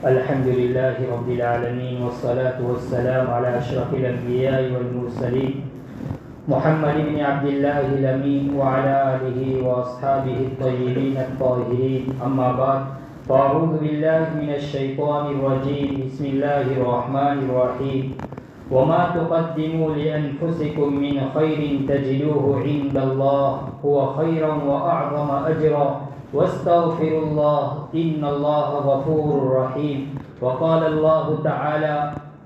الحمد لله رب العالمين والصلاة والسلام على أشرف الأنبياء والمرسلين محمد بن عبد الله الأمين وعلى آله وأصحابه الطيبين الطاهرين أما بعد فأعوذ بالله من الشيطان الرجيم بسم الله الرحمن الرحيم وما تقدموا لأنفسكم من خير تجدوه عند الله هو خيرا وأعظم أجرا واستغفروا الله إن الله غفور رحيم وقال الله تعالى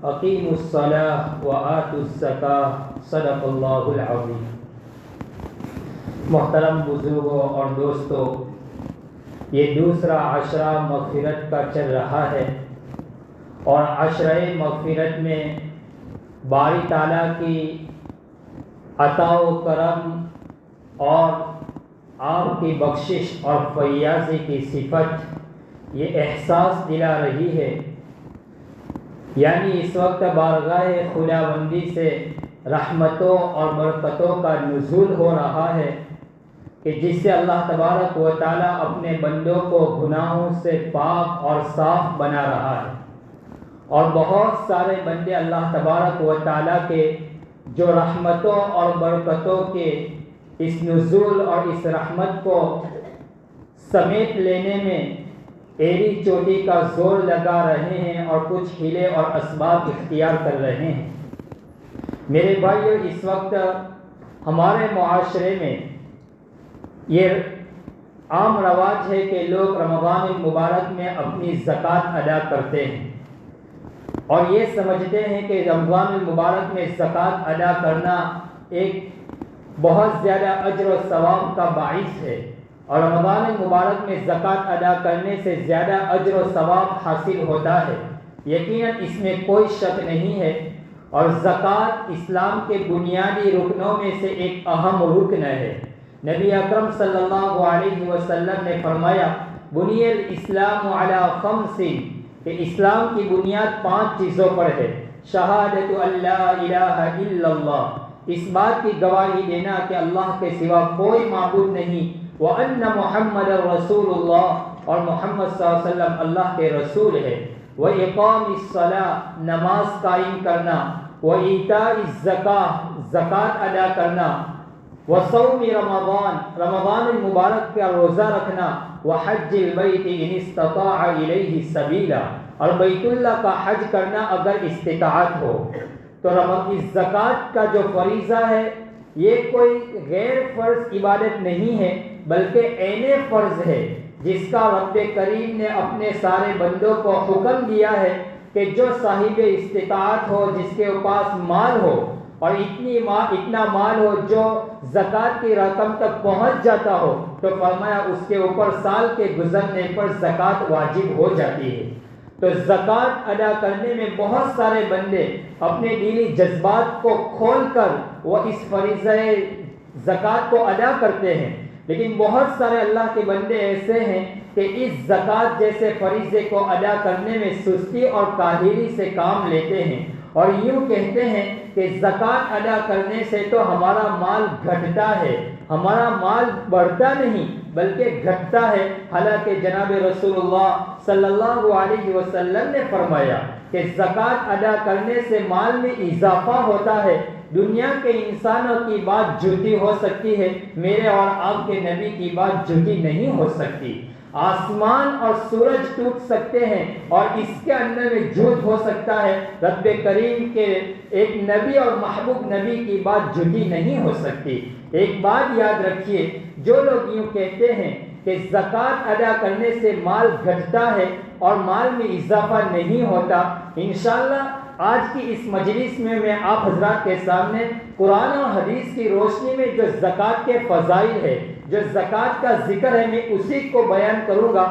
اقیموا الصلاة وآتوا الزکاة صدق اللہ العظیم۔ محترم بزرگوں اور دوستوں، یہ دوسرا عشرہ مغفرت کا چل رہا ہے، اور عشرہ مغفرت میں باری تعالیٰ کی عطا و کرم اور آپ کی بخشش اور فیاضی کی صفت یہ احساس دلا رہی ہے، یعنی اس وقت بارگاہ خداوندی سے رحمتوں اور برکتوں کا نزول ہو رہا ہے کہ جس سے اللہ تبارک و تعالیٰ اپنے بندوں کو گناہوں سے پاک اور صاف بنا رہا ہے، اور بہت سارے بندے اللہ تبارک و تعالیٰ کے جو رحمتوں اور برکتوں کے اس نزول اور اس رحمت کو سمیٹ لینے میں ایڑی چوٹی کا زور لگا رہے ہیں اور کچھ ہیلے اور اسباب اختیار کر رہے ہیں۔ میرے بھائیو، اس وقت ہمارے معاشرے میں یہ عام رواج ہے کہ لوگ رمضان المبارک میں اپنی زکوٰۃ ادا کرتے ہیں اور یہ سمجھتے ہیں کہ رمضان المبارک میں زکوٰۃ ادا کرنا ایک بہت زیادہ اجر و ثواب کا باعث ہے، اور رمضان المبارک میں زکوٰۃ ادا کرنے سے زیادہ اجر و ثواب حاصل ہوتا ہے۔ یقیناً اس میں کوئی شک نہیں ہے، اور زکوٰۃ اسلام کے بنیادی رکنوں میں سے ایک اہم رکن ہے۔ نبی اکرم صلی اللہ علیہ وسلم نے فرمایا بنی الاسلام علی خمس، کہ اسلام کی بنیاد 5 چیزوں پر ہے۔ شہادت ان لا الہ الا اللہ، اس بات کی گواہی دینا کہ اللہ کے سوا کوئی معبود نہیں، وَأَنَّ مُحَمَّدَ رَسُولُ اللَّهِ، اور محمد صلی اللہ علیہ وسلم اللہ کے رسول ہے، وَإِقَامِ الصَّلَاةِ، نماز قائم کرنا، وَإِيتَاءِ الزَّكَاةِ، زکوٰۃ ادا کرنا، وَصَوْمِ رمضان، رمضان المبارک کا روزہ رکھنا، وَحَجِّ الْبَيْتِ إِنِ اسْتَطَاعَ إِلَيْهِ سَبِيلًا، اور بیت اللہ کا حج کرنا اگر استطاعت ہو۔ تو اس زکوٰۃ کا جو فریضہ ہے یہ کوئی غیر فرض عبادت نہیں ہے، بلکہ عین فرض ہے، جس کا رب کریم نے اپنے سارے بندوں کو حکم دیا ہے کہ جو صاحب استطاعت ہو، جس کے پاس مال ہو اور اتنا مال ہو جو زکوٰۃ کی رقم تک پہنچ جاتا ہو، تو فرمایا اس کے اوپر سال کے گزرنے پر زکوٰۃ واجب ہو جاتی ہے۔ تو زکوٰۃ ادا کرنے میں بہت سارے بندے اپنے دینی جذبات کو کھول کر وہ اس فریضہ زکوٰۃ کو ادا کرتے ہیں، لیکن بہت سارے اللہ کے بندے ایسے ہیں کہ اس زکوٰۃ جیسے فریضے کو ادا کرنے میں سستی اور کاہلی سے کام لیتے ہیں، اور یوں کہتے ہیں کہ زکوٰۃ ادا کرنے سے تو ہمارا مال گھٹتا ہے، ہمارا مال بڑھتا نہیں بلکہ گھٹتا ہے۔ حالانکہ جناب رسول اللہ صلی اللہ علیہ وسلم نے فرمایا کہ زکوٰۃ ادا کرنے سے مال میں اضافہ ہوتا ہے۔ دنیا کے انسانوں کی بات جھوٹی ہو سکتی ہے، میرے اور آپ کے نبی کی بات جھوٹی نہیں ہو سکتی۔ آسمان اور سورج ٹوٹ سکتے ہیں اور اس کے اندر میں جھوٹ ہو سکتا ہے، رب کریم کے ایک نبی اور محبوب نبی کی بات جھوٹی نہیں ہو سکتی۔ ایک بات یاد رکھیے، جو لوگ یوں کہتے ہیں کہ زکوٰۃ ادا کرنے سے مال گھٹتا ہے اور مال میں اضافہ نہیں ہوتا، انشاءاللہ آج کی اس مجلس میں آپ حضرات کے سامنے قرآن و حدیث کی روشنی میں جو زکوٰۃ کے فضائل ہے، جو زکوٰۃ کا ذکر ہے، میں اسی کو بیان کروں گا۔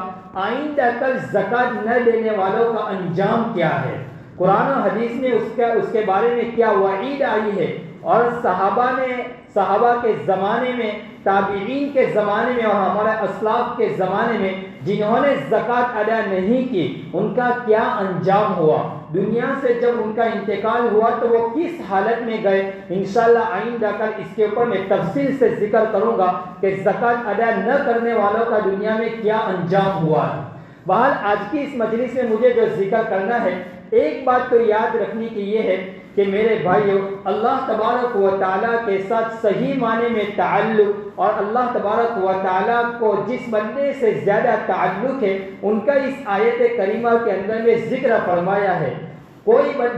آئندہ کل زکوٰۃ نہ دینے والوں کا انجام کیا ہے، قرآن و حدیث میں اس کے بارے میں کیا وعید آئی ہے، اور صحابہ کے زمانے میں، تابعین کے زمانے میں اور ہمارے اسلاف کے زمانے میں جنہوں نے زکوٰۃ ادا نہیں کی ان کا کیا انجام ہوا، دنیا سے جب ان کا انتقال ہوا تو وہ کس حالت میں گئے۔ انشاءاللہ آئندہ کل اس کے اوپر میں تفصیل سے ذکر کروں گا کہ زکوٰۃ ادا نہ کرنے والوں کا دنیا میں کیا انجام ہوا ہے۔ بہرحال آج کی اس مجلس میں مجھے جو ذکر کرنا ہے، ایک بات تو یاد رکھنے کی یہ ہے کہ میرے بھائیوں، اللہ تبارک و تعالیٰ کے ساتھ صحیح معنی میں تعلق، اور اللہ تبارک و تعالیٰ کو جس بندے سے زیادہ تعلق ہے ان کا اس آیت کریمہ کے اندر میں ذکر فرمایا ہے۔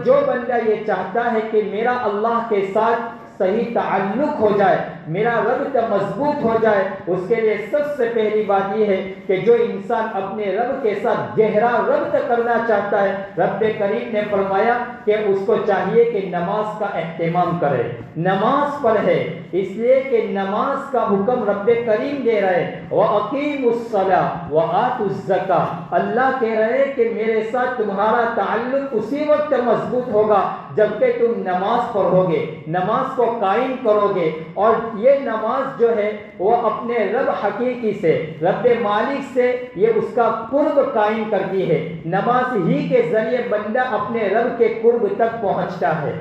جو بندہ یہ چاہتا ہے کہ میرا اللہ کے ساتھ صحیح تعلق ہو جائے، میرا ربط مضبوط ہو جائے، اس کے لیے سب سے پہلی بات یہ ہے کہ جو انسان اپنے رب کے ساتھ گہرا ربط کرنا چاہتا ہے، رب کریم نے فرمایا کہ اس کو چاہیے کہ نماز کا اہتمام کرے، نماز پڑھے، اس لیے کہ نماز کا حکم رب کریم دے رہے وَأَقِيمُوا الصَّلَاةَ وَآتُوا الزَّكَاةَ۔ اللہ کہہ رہے کہ میرے ساتھ تمہارا تعلق اسی وقت مضبوط ہوگا جبکہ تم نماز پڑھو گے، نماز کو قائم کرو گے، اور یہ نماز جو ہے وہ اپنے رب حقیقی سے، رب مالک سے یہ اس کا قرب قائم کرتی ہے۔ نماز ہی کے ذریعے بندہ اپنے رب کے قرب تک پہنچتا ہے۔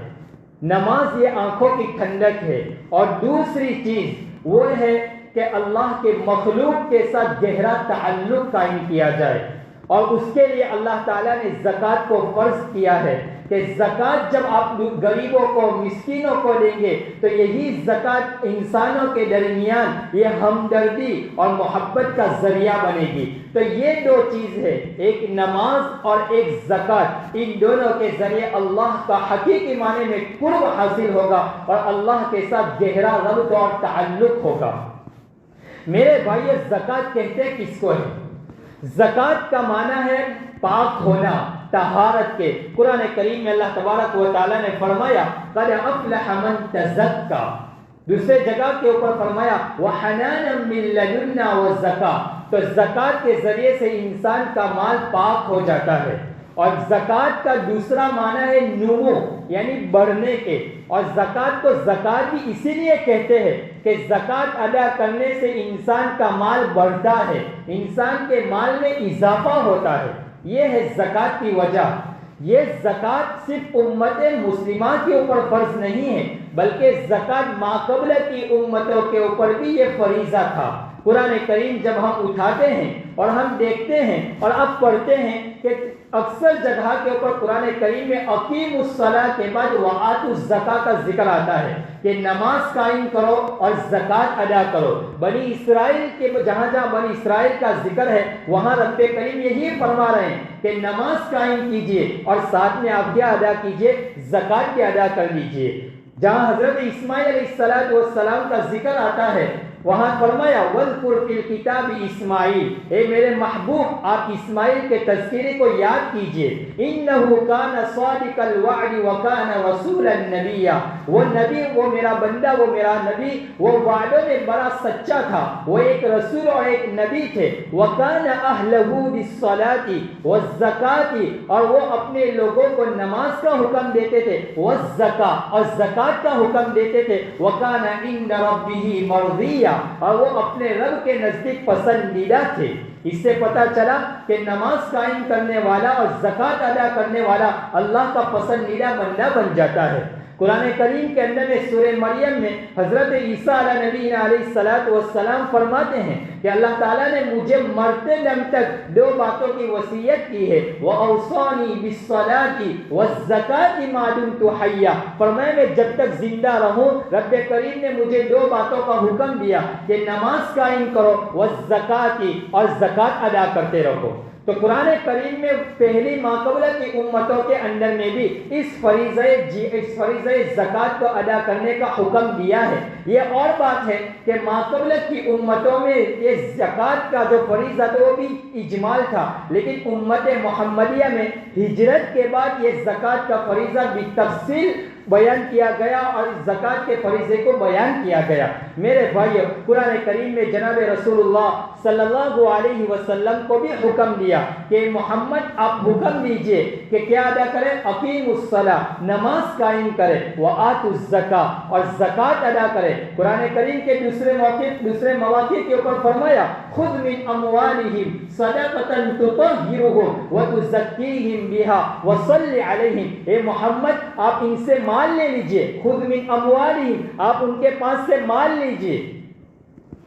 نماز یہ آنکھوں کی ٹھنڈک ہے، اور دوسری چیز وہ ہے کہ اللہ کے مخلوق کے ساتھ گہرا تعلق قائم کیا جائے، اور اس کے لیے اللہ تعالیٰ نے زکوٰۃ کو فرض کیا ہے کہ زکوٰۃ جب آپ غریبوں کو، مسکینوں کو دیں گے تو یہی زکوٰۃ انسانوں کے درمیان یہ ہمدردی اور محبت کا ذریعہ بنے گی۔ تو یہ دو چیز ہے، ایک نماز اور ایک زکوٰۃ، ان دونوں کے ذریعے اللہ کا حقیقی معنی میں قرب حاصل ہوگا اور اللہ کے ساتھ گہرا ربط اور تعلق ہوگا۔ میرے بھائی، زکوٰۃ کہتے کس کو ہے؟ زکوٰۃ کا معنی ہے پاک ہونا، طہارت کے۔ قرآن کریم میں اللہ تبارک و تعالیٰ نے فرمایا قَدْ أَفْلَحَ مَنْ تَزَكَّىٰ، دوسرے جگہ کے اوپر فرمایا وَحَنَانًا مِّن لَّدُنَّا وَزَكَاةً۔ تو زکوٰۃ کے ذریعے سے انسان کا مال پاک ہو جاتا ہے، اور زکوٰۃ کا دوسرا معنی ہے نمو، یعنی بڑھنے کے۔ اور زکوٰۃ کو زکوٰۃ بھی اسی لیے کہتے ہیں کہ زکوٰۃ ادا کرنے سے انسان کا مال بڑھتا ہے، انسان کے مال میں اضافہ ہوتا ہے، یہ ہے زکوٰۃ کی وجہ۔ یہ زکوٰۃ صرف امت مسلمہ کے اوپر فرض نہیں ہے، بلکہ زکوٰۃ ماقبل کی امتوں کے اوپر بھی یہ فریضہ تھا۔ قرآن کریم جب ہم اٹھاتے ہیں اور ہم دیکھتے ہیں اور اب پڑھتے ہیں کہ اکثر جگہ کے اوپر قرآن کریم میں اقیموا الصلاۃ کے بعد وآتوا الزکاۃ کا ذکر آتا ہے کہ نماز قائم کرو اور زکوٰۃ ادا کرو۔ بنی اسرائیل کے جہاں جہاں بنی اسرائیل کا ذکر ہے وہاں رب کریم یہی فرما رہے ہیں کہ نماز قائم کیجئے اور ساتھ میں آپ کیا ادا کیجئے؟ زکوٰۃ بھی ادا کر لیجئے۔ جہاں حضرت اسماعیل علیہ السلام کا ذکر آتا ہے وہاں فرمایا وَاذْكُرْ فِي الْكِتَابِ اسماعیل، اے میرے محبوب آپ اسماعیل کے تذکرے کو یاد کیجئے۔ إِنَّهُ كَانَ صَادِقَ الْوَعْدِ وَكَانَ رَسُولًا نَبِيًّا، وہ نبی، وہ میرا بندہ، وہ میرا نبی، وہ وعدوں میں بڑا سچا تھا، وہ ایک رسول اور ایک نبی تھے۔ وَكَانَ أَهْلَهُ بِالصَّلَاةِ وَالزَّكَاةِ، اور وہ اپنے لوگوں کو نماز کا حکم دیتے تھے، وَالزَّكَاةِ، اور زکوٰۃ کا حکم دیتے تھے، وَكَانَ عِندَ رَبِّهِ مَرْضِيًّا، اور وہ اپنے رب کے نزدیک پسندیدہ تھے۔ اس سے پتہ چلا کہ نماز قائم کرنے والا اور زکوٰۃ ادا کرنے والا اللہ کا پسندیدہ بندہ بن جاتا ہے۔ قرآن کریم کے اندر میں سورہ مریم میں حضرت عیسیٰ علیہ نبی علیہ السلام فرماتے ہیں کہ اللہ تعالیٰ نے مجھے مرتے دم تک دو باتوں کی وصیت کی ہے، وَأَوْصَانِي بِالصَّلَاةِ وَالزَّكَاةِ مَا دُمْتُ حَيًّا، فرمایا میں جب تک زندہ رہوں رب کریم نے مجھے دو باتوں کا حکم دیا کہ نماز قائم کرو، وَالزَّكَاةِ، اور زکوٰۃ ادا کرتے رہو۔ تو قرآن کریم میں پہلی ماقبلہ کی امتوں کے اندر میں بھی اس فریضہ زکوٰۃ کو ادا کرنے کا حکم دیا ہے۔ یہ اور بات ہے کہ ماقبلہ کی امتوں میں یہ زکوٰۃ کا جو فریضہ تھا وہ بھی اجمال تھا، لیکن امت محمدیہ میں ہجرت کے بعد یہ زکوٰۃ کا فریضہ بالتفصیل بیان کیا گیا اور زکوٰۃ کے فریضے کو بیان کیا گیا۔ میرے بھائیو، قرآن کریم میں جناب رسول اللہ صلی اللہ علیہ وسلم کو بھی حکم دیا کہ محمد آپ حکم دیجئے کہ کیا ادا کریں؟ اقیموا الصلاۃ، نماز قائم کریں، وآتوا الزکاۃ، اور زکوٰۃ ادا کریں۔ قرآن کریم کے دوسرے مواقع کے اوپر فرمایا خذ من اموالہم صدقۃ تطہرھم وتزکیہم بہا وصلی علیہم، اے محمد آپ ان سے مال لے لیجئے، خذ من اموالہم، آپ ان کے پاس سے مال لیجئے،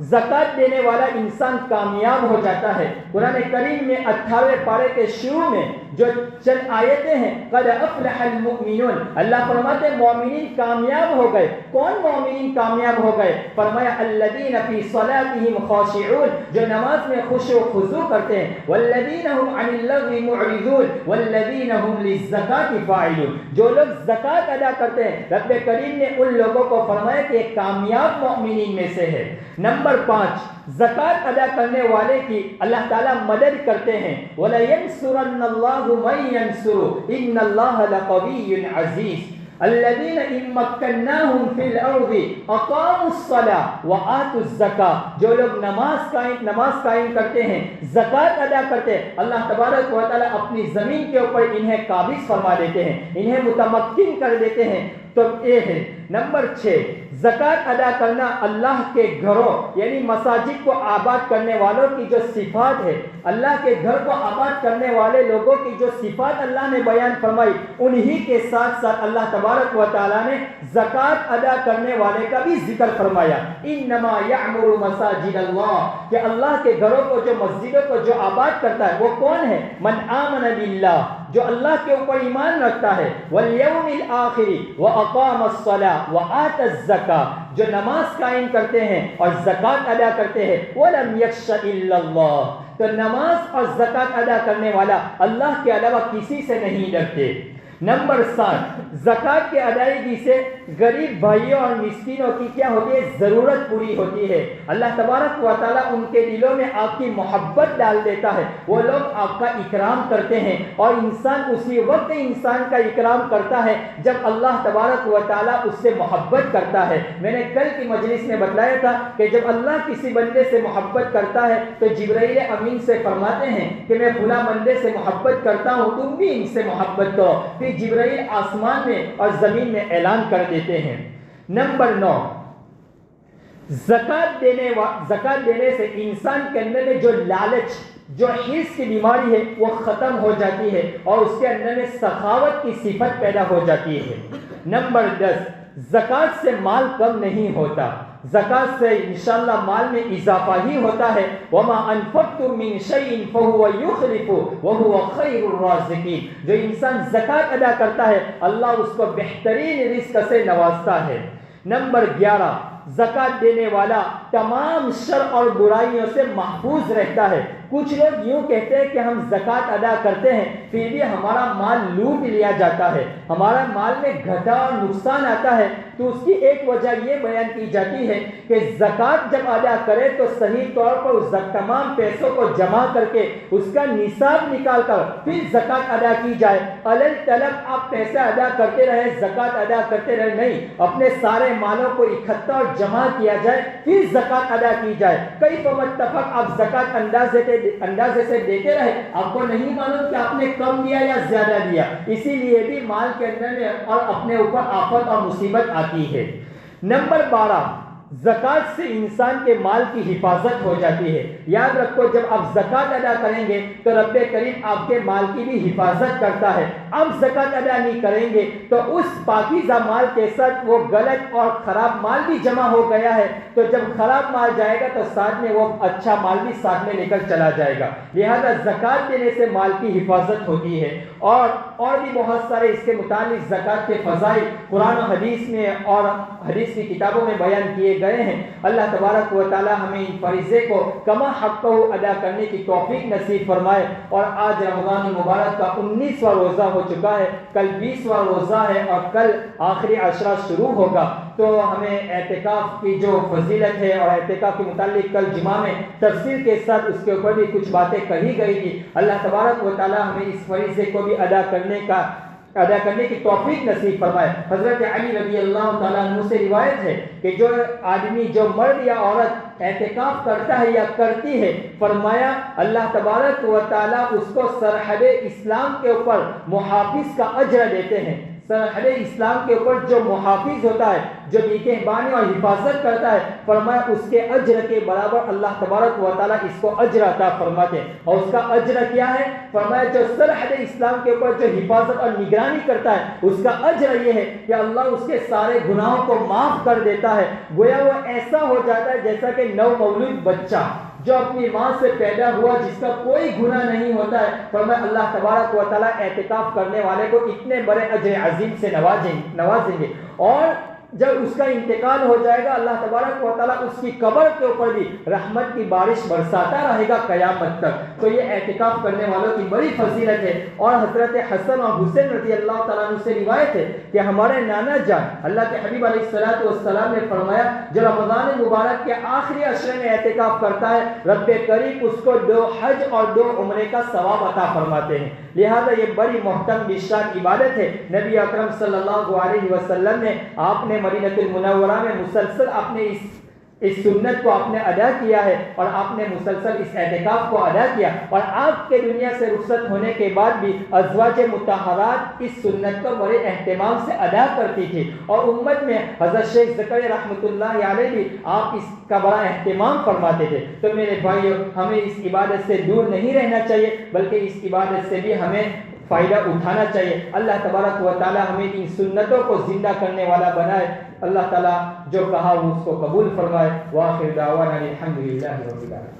زکات دینے والا انسان کامیاب ہو جاتا ہے۔ قرآن کریم میں 18ویں پارے کے شروع میں جو چند آیتیں ہیں، قد افلح المؤمنون، اللہ فرماتے ہیں مومنین کامیاب ہو گئے۔ کون مومنین کامیاب ہو گئے؟ فرمایا الذین فی صلاتہم خاشعون، جو نماز میں خشوع و خضوع کرتے ہیں، والذین هم عن اللغو معرضون والذین هم للزکاة فاعلون، جو لوگ زکات ادا کرتے ہیں، رب کریم نے ان لوگوں کو فرمایا کہ ایک کامیاب مومنین میں سے ہے۔ نمبر 5، زکات ادا کرنے والے کی اللہ تعالیٰ مدد کرتے ہیں۔ وَلَيَنْصُرَنَّ اللَّهُ مَن يَنْصُرُهُ إِنَّ اللَّهَ لَقَوِيٌّ عَزِيزٌ الذين إن مكناهم في الأرض أقاموا الصلاة وآتوا الزكاة، جو لوگ نماز قائم کرتے ہیں، زکات ادا کرتے ہیں، اللہ تبارک و تعالیٰ اپنی زمین کے اوپر انہیں قابض فرما دیتے ہیں، انہیں متمکن کر دیتے ہیں۔ تو یہ ہے۔ نمبر 6، زکات ادا کرنا اللہ کے گھروں یعنی مساجد کو آباد کرنے والوں کی جو صفات ہے، اللہ کے گھر کو آباد کرنے والے لوگوں کی جو صفات اللہ نے بیان فرمائی، انہی کے ساتھ ساتھ اللہ تبارک و تعالیٰ نے زکات ادا کرنے والے کا بھی ذکر فرمایا۔ انما یعمر مساجد اللہ، کہ اللہ کے گھروں کو، جو مسجدوں کو جو آباد کرتا ہے وہ کون ہے؟ من آمن باللہ، جو اللہ کے اوپر ایمان رکھتا ہے، والیوم الآخر واقام الصلاۃ وآت الزکاۃ، جو نماز قائم کرتے ہیں اور زکات ادا کرتے ہیں، ولم یخش الا اللہ، تو نماز اور زکات ادا کرنے والا اللہ کے علاوہ کسی سے نہیں ڈرتے۔ نمبر 7، زکات کے ادائیگی سے غریب بھائیوں اور مسکینوں کی کیا ہوتی ہے؟ ضرورت پوری ہوتی ہے۔ اللہ تبارک و تعالیٰ ان کے دلوں میں آپ کی محبت ڈال دیتا ہے، وہ لوگ آپ کا اکرام کرتے ہیں، اور انسان اسی وقت انسان کا اکرام کرتا ہے جب اللہ تبارک و تعالیٰ اس سے محبت کرتا ہے۔ میں نے کل کی مجلس میں بتلایا تھا کہ جب اللہ کسی بندے سے محبت کرتا ہے تو جبرائیل امین سے فرماتے ہیں کہ میں فلاں بندے سے محبت کرتا ہوں، تم بھی ان سے محبت کرو، پھر جبرائیل آسمان میں اور زمین میں اعلان کر دیتے ہیں۔ نمبر 9، زکات دینے سے انسان کے اندر میں جو لالچ، جو حرص کی بیماری ہے وہ ختم ہو جاتی ہے، اور اس کے اندر میں سخاوت کی صفت پیدا ہو جاتی ہے۔ نمبر 10، زکات سے مال کم نہیں ہوتا، زکات سے انشاءاللہ مال میں اضافہ ہی ہوتا ہے۔ وما انفقتم من شيء فهو يخلفه وهو خير الرازقين، جو انسان زکات ادا کرتا ہے اللہ اس کو بہترین رزق سے نوازتا ہے۔ نمبر 11، زکات دینے والا تمام شر اور برائیوں سے محفوظ رہتا ہے۔ کچھ لوگ یوں کہتے ہیں کہ ہم زکات ادا کرتے ہیں پھر بھی ہمارا مال لوٹ لیا جاتا ہے، ہمارا مال میں گھاٹا اور نقصان آتا ہے، تو اس کی ایک وجہ یہ بیان کی جاتی ہے کہ زکات جب ادا کرے تو صحیح طور پر اس تمام پیسوں کو جمع کر کے اس کا نصاب نکال کر پھر زکات ادا کی جائے۔ الل طلب آپ پیسے ادا کرتے رہے، زکات ادا کرتے رہے، نہیں، اپنے سارے مالوں کو اکٹھا اور جمع کیا جائے پھر زکات ادا کی جائے۔ کئی متفق آپ زکات اندازے سے دیتے رہے، آپ کو نہیں معلوم کہ آپ نے کم دیا یا زیادہ دیا، اسی لیے بھی مال کے اندر میں اور اپنے اوپر آفت اور مصیبت آتی ہے۔ نمبر 12، زکات سے انسان کے مال کی حفاظت ہو جاتی ہے۔ یاد رکھو جب آپ زکات ادا کریں گے تو رب کریم آپ کے مال کی بھی حفاظت کرتا ہے۔ اب زکات ادا نہیں کریں گے تو اس پاکیزہ مال کے ساتھ وہ غلط اور خراب مال بھی جمع ہو گیا ہے، تو جب خراب مال جائے گا تو ساتھ میں وہ اچھا مال بھی ساتھ میں لے کر چلا جائے گا۔ لہذا زکات دینے سے مال کی حفاظت ہوتی ہے، اور بھی بہت سارے اس کے متعلق زکات کے فضائل قرآن و حدیث میں اور حدیث کی کتابوں میں بیان کیے گئے ہیں۔ اللہ تبارک و تعالی ہمیں ان فریضے کو کما حق ادا کرنے کی توفیق نصیب فرمائے۔ اور آج رمضان مبارک کا 19واں روزہ ہو چکا ہے، کل 20واں روزہ ہے اور کل آخری عشرہ شروع ہوگا، تو ہمیں اعتکاف کی جو فضیلت ہے اور اعتکاف کے متعلق کل جمعہ میں تفصیل کے ساتھ اس کے اوپر بھی کچھ باتیں کہی گئی تھی۔ اللہ تبارک و تعالی ہمیں اس فریضے کو بھی ادا کرنے کی توفیق نصیب فرمائے۔ حضرت علی رضی اللہ تعالیٰ عنہ سے روایت ہے کہ جو آدمی، جو مرد یا عورت اعتکاف کرتا ہے یا کرتی ہے، فرمایا اللہ تبارک و تعالیٰ اس کو سرحد اسلام کے اوپر محافظ کا اجر دیتے ہیں۔ سرحد اسلام کے اوپر جو محافظ ہوتا ہے، جو نگہبانی اور حفاظت کرتا ہے، فرمایا اس کے اجر کے برابر اللہ تبارک و تعالیٰ اس کو اجر عطا فرماتے ہیں۔ اور اس کا اجر کیا ہے؟ فرمایا جو سرحد اسلام کے اوپر جو حفاظت اور نگرانی کرتا ہے، اس کا اجر یہ ہے کہ اللہ اس کے سارے گناہوں کو معاف کر دیتا ہے۔ گویا وہ ایسا ہو جاتا ہے جیسا کہ نو مولود بچہ جو اپنی ماں سے پیدا ہوا، جس کا کوئی گناہ نہیں ہوتا ہے۔ فرمایا اللہ تبارک و تعالیٰ اعتکاف کرنے والے کو اتنے بڑے اجر عظیم سے نوازیں گے، اور جب اس کا انتقال ہو جائے گا، اللہ تبارک و تعالیٰ اس کی قبر کے اوپر بھی رحمت کی بارش برساتا رہے گا قیامت تک۔ تو یہ اعتکاف کرنے والوں کی بڑی فضیلت ہے۔ اور حضرت حسن اور حسین رضی اللہ تعالیٰ عنہ سے روایت ہے کہ ہمارے نانا جان اللہ کے حبیب علیہ السلام نے فرمایا، جو رمضان مبارک کے آخری عشرے میں اعتکاف کرتا ہے، رب کریم اس کو 2 حج اور 2 عمرے کا ثواب عطا فرماتے ہیں۔ لہذا یہ بڑی محترم بشان عبادت ہے۔ نبی اکرم صلی اللہ علیہ وسلم نے آپ نے مدینہ المنورہ میں مسلسل اپنے اس سنت کو آپ نے ادا کیا ہے، اور آپ نے مسلسل اس اعتکاف کو ادا کیا، اور آپ کے دنیا سے رخصت ہونے کے بعد بھی ازواج مطہرات اس سنت کو بڑے اہتمام سے ادا کرتی تھی، اور امت میں حضرت شیخ زکریا رحمۃ اللہ علیہ بھی آپ اس کا بڑا اہتمام فرماتے تھے۔ تو میرے بھائیو، ہمیں اس عبادت سے دور نہیں رہنا چاہیے، بلکہ اس عبادت سے بھی ہمیں فائدہ اٹھانا چاہیے۔ اللہ تبارک و تعالی ہمیں ان سنتوں کو زندہ کرنے والا بنائے۔ اللہ تعالی جو کہا وہ اس کو قبول فرمائے۔ وآخر دعوانا الحمدللہ رب العالمین۔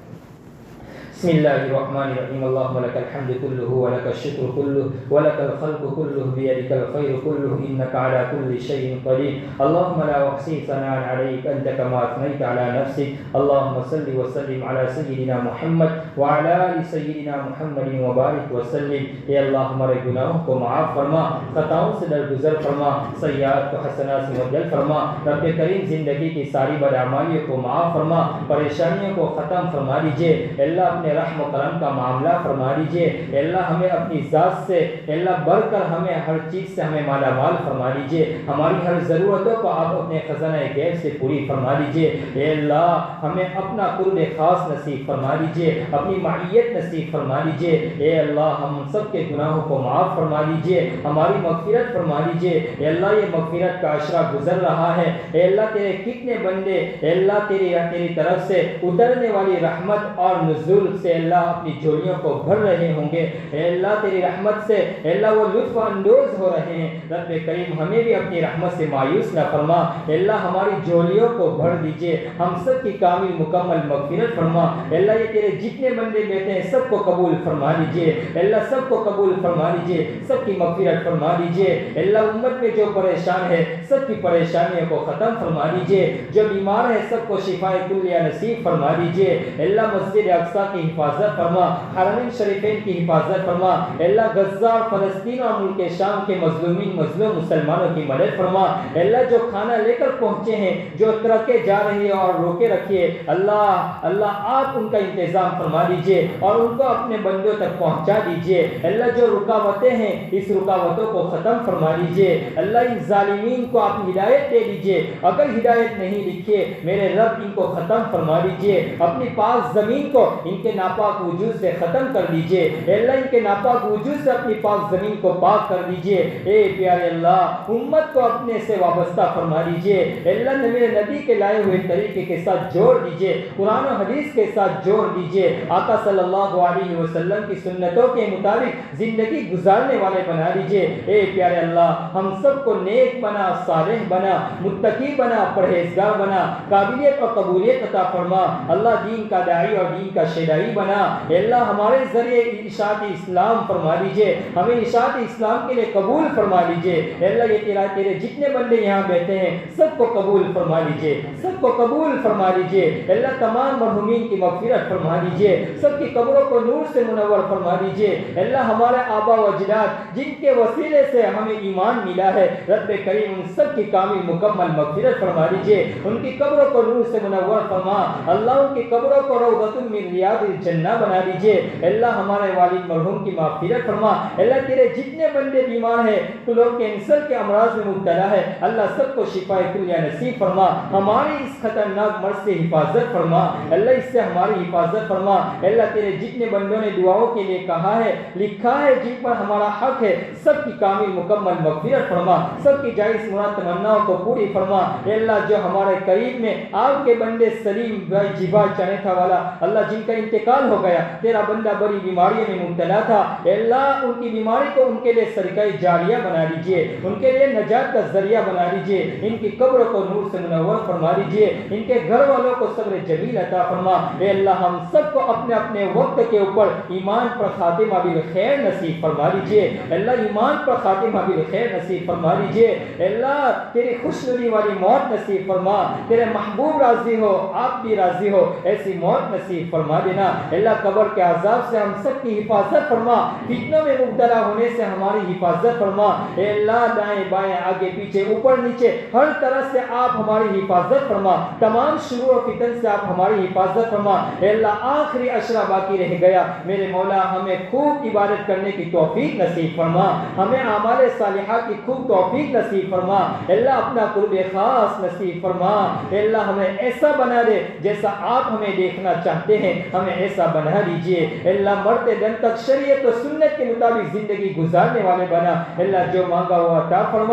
بسم اللہ الرحمن الرحیم۔ اللہم لک الحمد کلہ ولک الشکر کلہ ولک الخلق کلہ بیدک الخیر کلہ انک علی کل شیء قدیر۔ اللہم لا احصی ثناء علیک انت کما اثنیت علی نفسک۔ اللہم صل وسلم علی سیدنا محمد وعلی آل سیدنا محمد وبارک وسلم۔ اے اللہ ہمارے گناہوں کو معاف فرما، خطاؤں سے درگزر فرما، سیئات کو حسنات سے مبدل فرما۔ رب کریم زندگی کی ساری بدعمالیوں کو معاف فرما، پریشانیوں کو ختم فرما دیجیے۔ اللہ اپنے رحم و کرم کا معاملہ فرما دیجیے۔ اللہ ہمیں اپنی ذات سے اللہ بڑھ کر ہمیں ہر چیز سے ہمیں مالا مال فرما دیجیے۔ ہماری ہر ضرورتوں کو آپ اپنے خزانہ غیب سے پوری فرما دیجیے۔ اے اللہ ہمیں اپنا قرب خاص نصیب فرما دیجیے، اپنی معیت نصیب فرما دیجیے۔ اے اللہ ہم سب کے گناہوں کو معاف فرما دیجیے، ہماری مغفرت فرما دیجیے۔ اے اللہ یہ مغفرت کا عشرہ گزر رہا ہے، اے اللہ تیرے کتنے بندے اے اللہ تیری طرف سے اترنے والی رحمت اور نزول سے اللہ اپنی جھولیوں کو بھر رہے ہوں گے۔ اے اللہ تیری رحمت سے اے اللہ وہ لطف اندوز ہو رہے ہیں۔ رب کریم ہمیں بھی اپنی رحمت سے مایوس نہ فرما۔ اے اللہ ہماری جھولیوں کو بھر دیجیے، ہم سب کی کامل مکمل مغفرت فرما۔ اے اللہ یہ تیرے جتنے بندے بیٹھے ہیں سب کو قبول فرما لیجیے۔ اے اللہ سب کو قبول فرما لیجیے، سب کی مغفرت فرما لیجیے۔ اے اللہ امت میں جو پریشان ہے سب کی پریشانیوں کو ختم فرما لیجیے، جو بیمار ہے سب کو شفاء کلیہ نصیب فرما لیجیے۔ اے اللہ مسجد اقصی کی حفاظت فرما، حرمین شریفین کی حفاظت فرما۔ اے اللہ غزہ اور فلسطین اور ملک شام کے مظلومین مظلوم مسلمانوں کی مدد فرما۔ اے اللہ جو کھانا لے کر پہنچے ہیں، جو ترکے جا رہی ہے اور روکے رکھیے، اللہ آپ ان کا انتظام فرما دیجیے اور ان کو اپنے بندوں تک پہنچا دیجیے۔ اللہ جو رکاوٹیں ہیں اس رکاوٹوں کو ختم فرما دیجیے۔ اللہ ان ظالمین کو آپ ہدایت دے دیجیے، اگر ہدایت نہیں لکھیے میرے رب ان کو ختم فرما دیجیے۔ اپنی پاک زمین کو ان کے ناپاک وجود سے ختم کر دیجیے۔ اے اللہ ان کے ناپاک وجود سے اپنی پاک زمین کو پاک کر دیجیے۔ اے پیارے اللہ امت کو اپنے سے وابستہ فرما دیجیے۔ اے اللہ میرے نبی کے لائے ہوئے طریقے کے ساتھ جوڑ دیجیے، قرآن و حدیث کے ساتھ جوڑ دیجیے۔ آقا صلی اللہ علیہ وسلم کی سنتوں کے مطابق زندگی گزارنے والے بنا دیجیے۔ اے پیارے اللہ ہم سب کو نیک بنا، صالح بنا، متقی بنا، پرہیزگار بنا، قابلیت اور قبولیت عطا فرما۔ اللہ دین کا داعی اور دین کا شیدائی بنا۔ اے اللہ ہمارے ذریعے اشاعت اسلام فرما دیجیے، ہمیں اشاعت اسلام کے لیے قبول فرما لیجیے۔ اے اللہ یہ تیرے جتنے بندے یہاں بیٹھے ہیں سب کو قبول فرما لیجیے، سب کو قبول فرما لیجیے۔ اے اللہ تمام مرحومین کی مغفرت فرما دیجیے، سب کی قبروں کو نور سے منور فرما دیجیے۔ اے اللہ ہمارے آبا و اجداد جن کے وسیلے سے ہمیں ایمان ملا ہے، رب کریم ان سب کی کامل مکمل مغفرت فرما دیجیے، ان کی قبروں کو نور سے منور فرما۔ اللہ ان کی قبروں کو روضۃ من ریاض خاطر جنہ بنا دیجئے۔ اللہ ہمارے والد مرحوم کی مغفرت فرما۔ اللہ تیرے جتنے بندے بیمار ہیں، تو لوگ کینسر کے امراض میں مبتلا ہے، اللہ سب کو شفا کلیہ نصیب فرما۔ ہماری اس خطرناک مرض سے حفاظت فرما، اللہ اس سے ہماری حفاظت فرما۔ اللہ تیرے جتنے بندوں نے دعاؤں کے لیے کہا ہے، لکھا ہے، جن پر ہمارا حق ہے، سب کی کامل مکمل مغفرت فرما، سب کی جائز مراد تمناؤں کو پوری فرما۔ اے اللہ جو ہمارے قریب میں آپ کے بندے سلیم بھائی جیبا چانیتھا والا، اللہ جن کا انتقال ہو گیا، تیرا بندہ بڑی بیماریوں میں مبتلا تھا، اے اللہ ان کی بیماری کو ان کے لیے صدقہ جاریہ بنا دیجئے، ان کے لیے نجات کا ذریعہ بنا دیجئے، ان کی قبر کو نور سے منور فرما دیجئے، ان کے گھر والوں کو صبر جمیل عطا فرما۔ اے اللہ ہم سب کو اپنے اپنے وقت کے اوپر ایمان پر خاتمہ بالخیر نصیب فرما دیجئے، اللہ ایمان پر خاتمہ بالخیر نصیب فرما دیجئے۔ اے اللہ تیری خوشنودی والی موت نصیب فرما، تیرے محبوب راضی ہو، آپ بھی راضی ہو، ایسی موت نصیب فرما دینا۔ اے اللہ قبر کے عذاب سے ہم سب کی حفاظت فرما، فتنوں میں مبتلا ہونے سے ہماری حفاظت فرما۔ اے اللہ دائیں بائیں آگے پیچھے اوپر نیچے ہر طرح سے آپ ہماری حفاظت فرما، تمام شرور و فتن سے آپ ہماری حفاظت فرما۔ اے اللہ آخری عشرہ باقی رہ گیا، میرے مولا ہمیں خوب عبادت کرنے کی توفیق نصیب فرما، ہمیں اعمال صالحہ کی خوب توفیق نصیب فرما۔ اے اللہ اپنا قرب خاص نصیب فرما۔ اے اللہ ہمیں ایسا بنا دے جیسا آپ ہمیں دیکھنا چاہتے ہیں، ہمیں ایسا بنا دیجئے۔ اے اللہ مرتے دم تک شریعت و سنت کے مطابق زندگی گزارنے والے بنا۔ اے اللہ جو مانگا ہوا عطا فرما۔